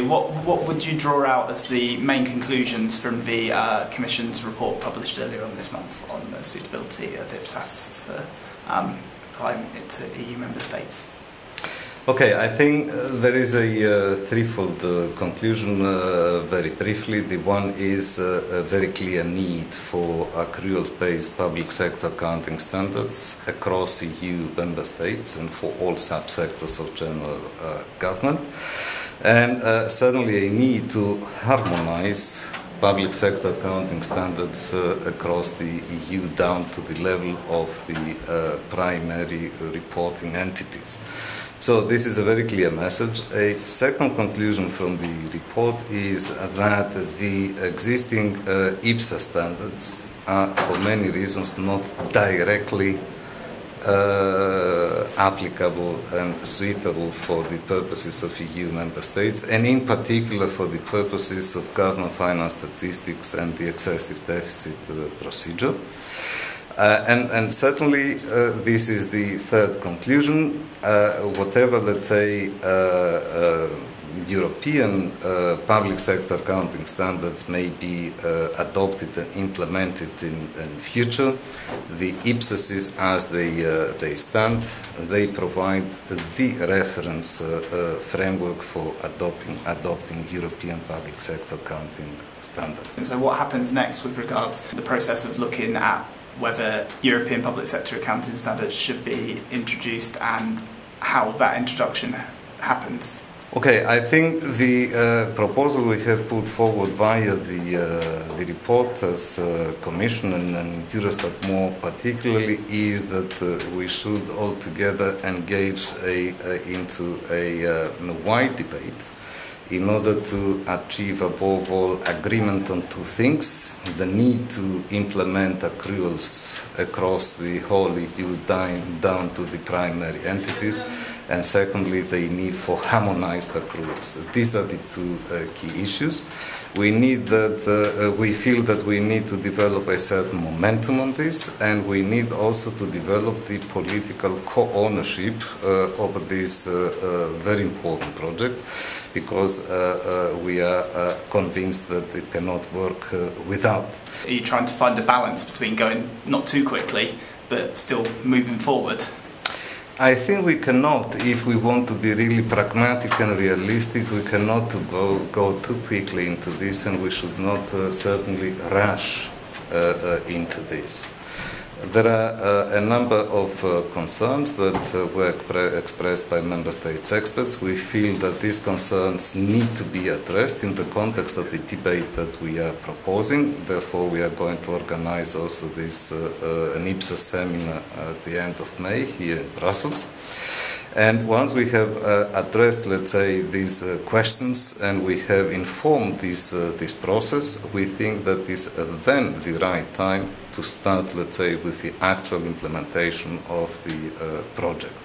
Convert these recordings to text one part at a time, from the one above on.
what would you draw out as the main conclusions from the Commission's report published earlier on this month on the suitability of EPSAS for applying it to EU member states? Okay, I think there is a threefold conclusion, very briefly. The one is a very clear need for accruals-based public sector accounting standards across EU member states and for all subsectors of general government. And certainly a need to harmonize public sector accounting standards across the EU down to the level of the primary reporting entities. So this is a very clear message. A second conclusion from the report is that the existing EPSAS standards are, for many reasons, not directly applicable and suitable for the purposes of EU member states, and in particular for the purposes of government finance statistics and the excessive deficit procedure. And certainly this is the third conclusion. Whatever, let's say, European public sector accounting standards may be adopted and implemented in future, the EPSAS, as they stand, they provide the reference framework for adopting European public sector accounting standards. And so what happens next with regards to the process of looking at whether European public sector accounting standards should be introduced and how that introduction happens? Okay, I think the proposal we have put forward via the report as Commission and Eurostat more particularly is that we should altogether engage into a wide debate in order to achieve above all agreement on two things: the need to implement accruals across the whole EU down to the primary entities, and secondly the need for harmonized accruals. These are the two key issues. We feel that we need to develop a certain momentum on this, and we need also to develop the political co-ownership over this very important project, because we are convinced that it cannot work without. Are you trying to find a balance between going not too quickly but still moving forward? I think we cannot, if we want to be really pragmatic and realistic, we cannot go too quickly into this, and we should not certainly rush into this. There are a number of concerns that were expressed by Member States experts. We feel that these concerns need to be addressed in the context of the debate that we are proposing. Therefore, we are going to organize also this an EPSAS seminar at the end of May here in Brussels. And once we have addressed, let's say, these questions and we have informed this process, we think that is then the right time to start, let's say, with the actual implementation of the project.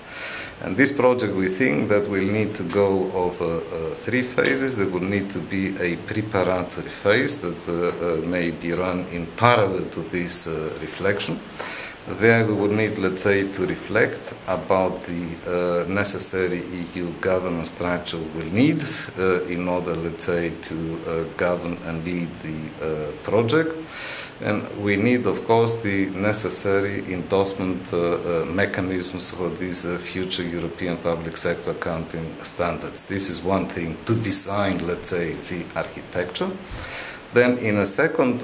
And this project, we think that will need to go over three phases. There will need to be a preparatory phase that may be run in parallel to this reflection. There we would need, let's say, to reflect about the necessary EU governance structure we'll need in order, let's say, to govern and lead the project. And we need, of course, the necessary endorsement mechanisms for these future European public sector accounting standards. This is one thing, to design, let's say, the architecture. Then in a second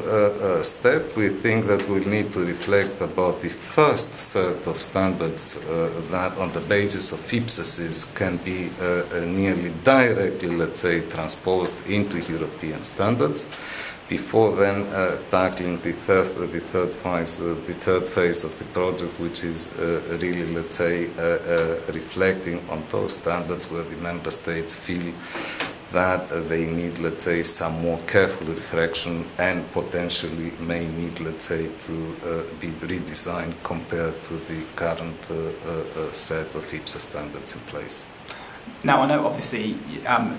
step, we think that we'll need to reflect about the first set of standards that on the basis of EPSAS can be nearly directly, let's say, transposed into European standards, before then tackling the third phase of the project, which is really, let's say, reflecting on those standards where the member states feel that they need, let's say, some more careful reflection and potentially may need, let's say, to be redesigned compared to the current set of EPSAS standards in place. Now, I know obviously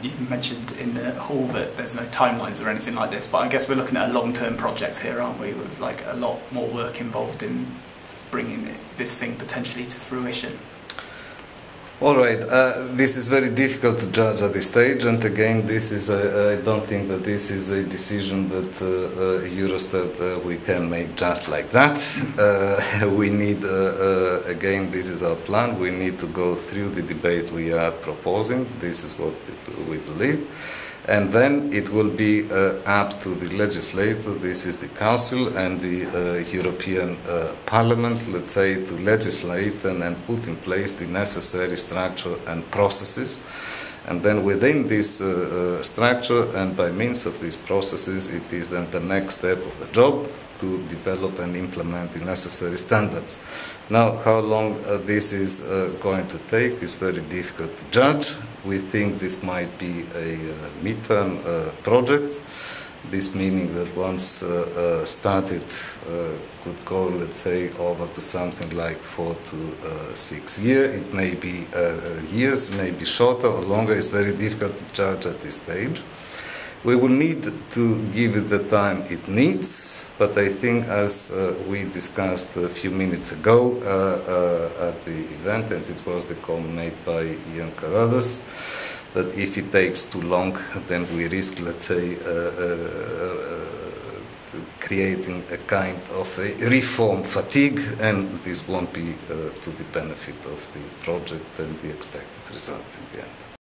you mentioned in the hall that there's no timelines or anything like this, but I guess we're looking at a long-term project here, aren't we, with like a lot more work involved in bringing this thing potentially to fruition? All right, this is very difficult to judge at this stage, and again, this is I don't think that this is a decision that Eurostat we can make just like that. We need, again, this is our plan. We need to go through the debate we are proposing. This is what we believe. And then it will be up to the legislator, this is the Council and the European Parliament, let's say, to legislate and put in place the necessary structure and processes. And then within this structure and by means of these processes, it is then the next step of the job to develop and implement the necessary standards. Now, how long this is going to take is very difficult to judge. We think this might be a midterm project. This meaning that once started could go, let's say, over to something like 4 to 6 years. It may be years, may be shorter or longer. It's very difficult to judge at this stage. We will need to give it the time it needs, but I think as we discussed a few minutes ago at the event, and it was the comment made by Ian Carruthers, that if it takes too long, then we risk, let's say, creating a kind of a reform fatigue, and this won't be to the benefit of the project and the expected result in the end.